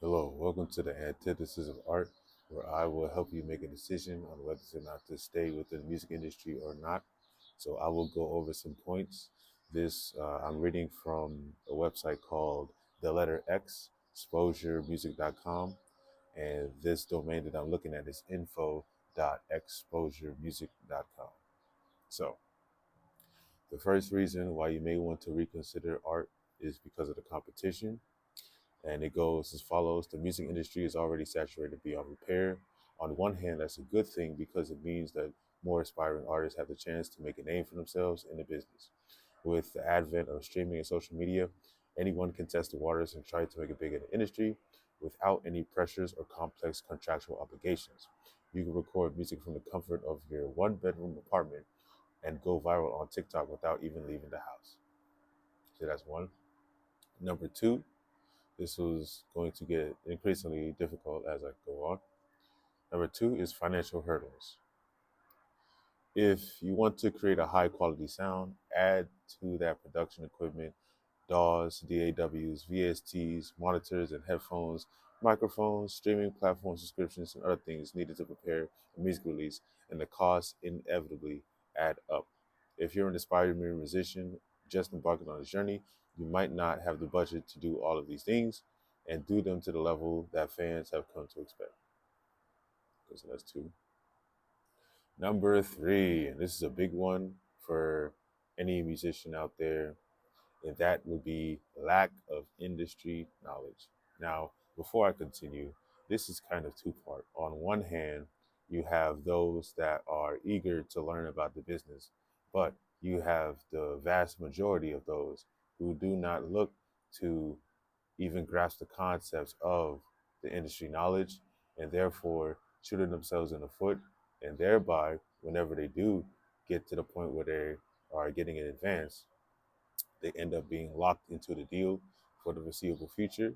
Hello, welcome to the Antithesis of Art, where I will help you make a decision on whether or not to stay within the music industry or not. So I will go over some points. I'm reading from a website called the letter X, exposuremusic.com, and this domain that I'm looking at is info.exposuremusic.com. So the first reason why you may want to reconsider art is because of the competition. And it goes as follows: the music industry is already saturated beyond repair. On one hand, that's a good thing because it means that more aspiring artists have the chance to make a name for themselves in the business. With the advent of streaming and social media, anyone can test the waters and try to make it big in the industry without any pressures or complex contractual obligations. You can record music from the comfort of your one bedroom apartment and go viral on TikTok without even leaving the house. So that's one. Number two, this was going to get increasingly difficult as I go on. Number two is financial hurdles. If you want to create a high quality sound, add to that production equipment, DAWs, DAWs, VSTs, monitors and headphones, microphones, streaming platform subscriptions, and other things needed to prepare a music release, and the costs inevitably add up. If you're an aspiring musician just embarking on a journey, you might not have the budget to do all of these things and do them to the level that fans have come to expect. So that's two. Number three, and this is a big one for any musician out there, and that would be lack of industry knowledge. Now, before I continue, this is kind of two part. On one hand, you have those that are eager to learn about the business, but you have the vast majority of those who do not look to even grasp the concepts of the industry knowledge, and therefore shooting themselves in the foot, and thereby whenever they do get to the point where they are getting an advance, they end up being locked into the deal for the foreseeable future,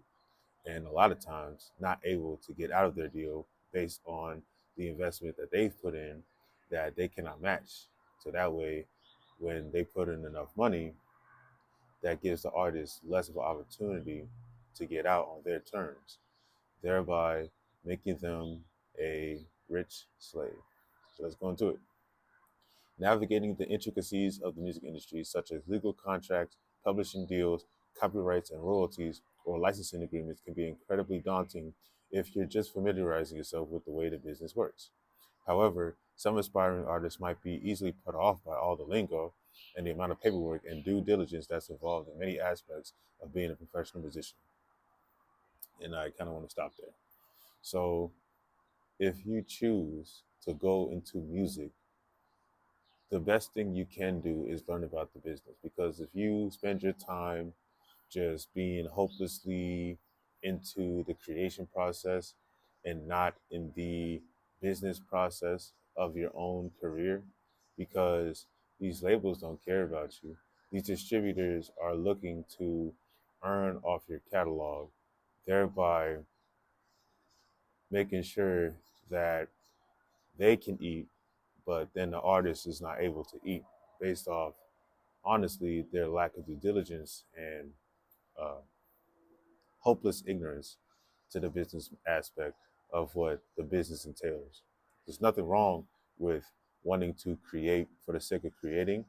and a lot of times not able to get out of their deal based on the investment that they've put in that they cannot match. So that way, when they put in enough money, that gives the artist less of an opportunity to get out on their terms, thereby making them a rich slave. So let's go into it. Navigating the intricacies of the music industry, such as legal contracts, publishing deals, copyrights, and royalties, or licensing agreements, can be incredibly daunting if you're just familiarizing yourself with the way the business works. However, some aspiring artists might be easily put off by all the lingo and the amount of paperwork and due diligence that's involved in many aspects of being a professional musician. And I kind of want to stop there. So, if you choose to go into music, the best thing you can do is learn about the business, because if you spend your time just being hopelessly into the creation process and not in the business process of your own career, because these labels don't care about you, these distributors are looking to earn off your catalog, thereby making sure that they can eat, but then the artist is not able to eat based off, honestly, their lack of due diligence and uh, hopeless ignorance to the business aspect of what the business entails. There's nothing wrong with wanting to create for the sake of creating,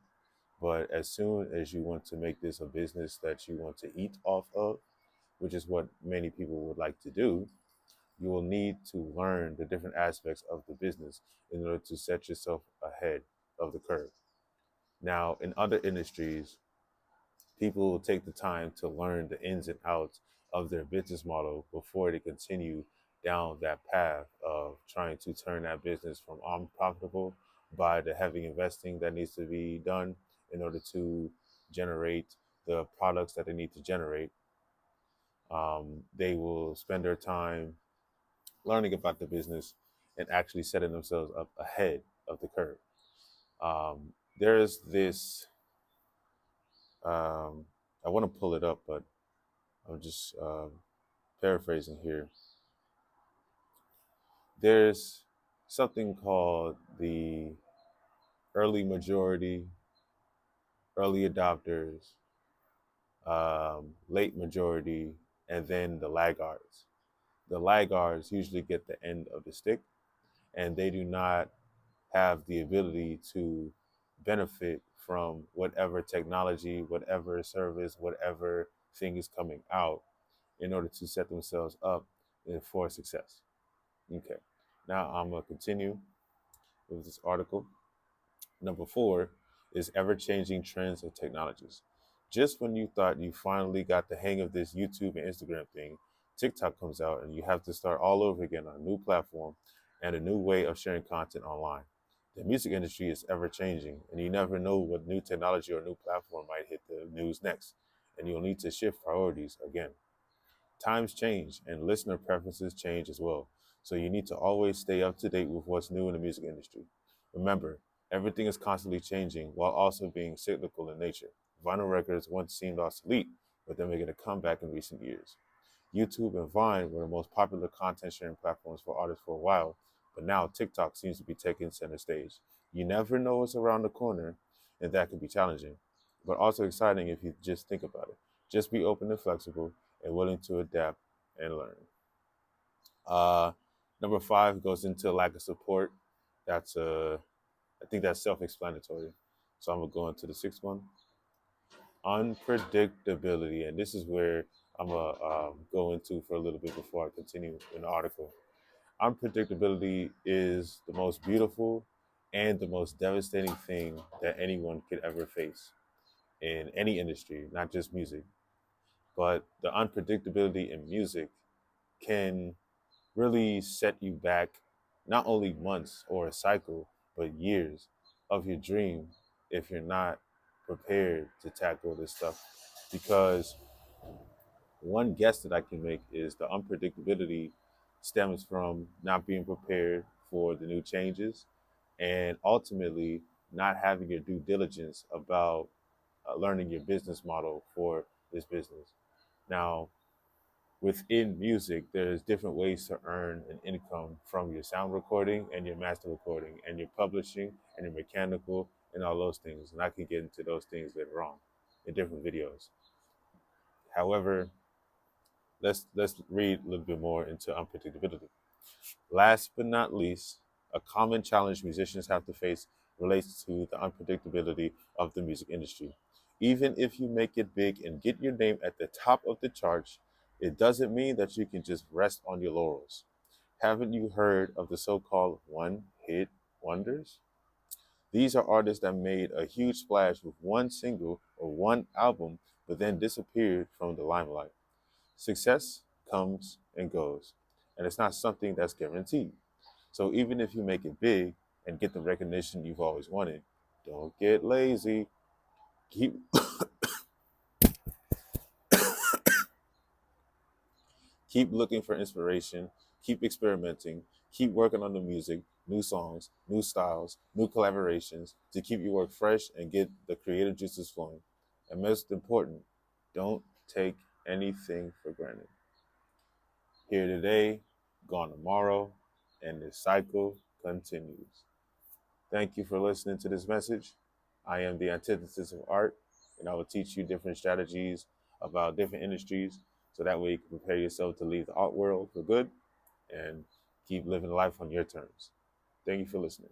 but as soon as you want to make this a business that you want to eat off of, which is what many people would like to do, you will need to learn the different aspects of the business in order to set yourself ahead of the curve. Now, in other industries, people will take the time to learn the ins and outs of their business model before they continue down that path of trying to turn that business from unprofitable by the heavy investing that needs to be done in order to generate the products that they need to generate. They will spend their time learning about the business and actually setting themselves up ahead of the curve. There's this, I want to pull it up, but I'm just paraphrasing here. There's something called the early majority, early adopters, late majority, and then the laggards. The laggards usually get the end of the stick, and they do not have the ability to benefit from whatever technology, whatever service, whatever thing is coming out in order to set themselves up for success. Okay, now I'm going to continue with this article. Number four is ever changing trends and technologies. Just when you thought you finally got the hang of this YouTube and Instagram thing, TikTok comes out and you have to start all over again on a new platform and a new way of sharing content online. The music industry is ever changing, and you never know what new technology or new platform might hit the news next, and you'll need to shift priorities again. Times change and listener preferences change as well. So you need to always stay up to date with what's new in the music industry. Remember, everything is constantly changing while also being cyclical in nature. Vinyl records once seemed obsolete, but they're making a comeback in recent years. YouTube and Vine were the most popular content sharing platforms for artists for a while, but now TikTok seems to be taking center stage. You never know what's around the corner, and that can be challenging, but also exciting if you just think about it. Just be open and flexible and willing to adapt and learn. Uh, Number five goes into lack of support. I think that's self-explanatory. So I'm gonna go into the sixth one, unpredictability, and this is where I'm gonna go into for a little bit before I continue in the article. Unpredictability is the most beautiful and the most devastating thing that anyone could ever face in any industry, not just music. But the unpredictability in music can really set you back not only months or a cycle, but years of your dream if you're not prepared to tackle this stuff. Because one guess that I can make is the unpredictability stems from not being prepared for the new changes and ultimately not having your due diligence about learning your business model for this business. Now, within music, there's different ways to earn an income from your sound recording and your master recording and your publishing and your mechanical and all those things. And I can get into those things later on in different videos. However, let's read a little bit more into unpredictability. Last but not least, a common challenge musicians have to face relates to the unpredictability of the music industry. Even if you make it big and get your name at the top of the charts, it doesn't mean that you can just rest on your laurels. Haven't you heard of the so-called one-hit wonders? These are artists that made a huge splash with one single or one album, but then disappeared from the limelight. Success comes and goes, and it's not something that's guaranteed. So even if you make it big and get the recognition you've always wanted, don't get lazy. Keep keep looking for inspiration, keep experimenting, keep working on the music, new songs, new styles, new collaborations to keep your work fresh and get the creative juices flowing. And most important, don't take anything for granted. Here today, gone tomorrow, and this cycle continues. Thank you for listening to this message. I am the antithesis of art, and I will teach you different strategies about different industries so that way you can prepare yourself to leave the art world for good and keep living life on your terms. Thank you for listening.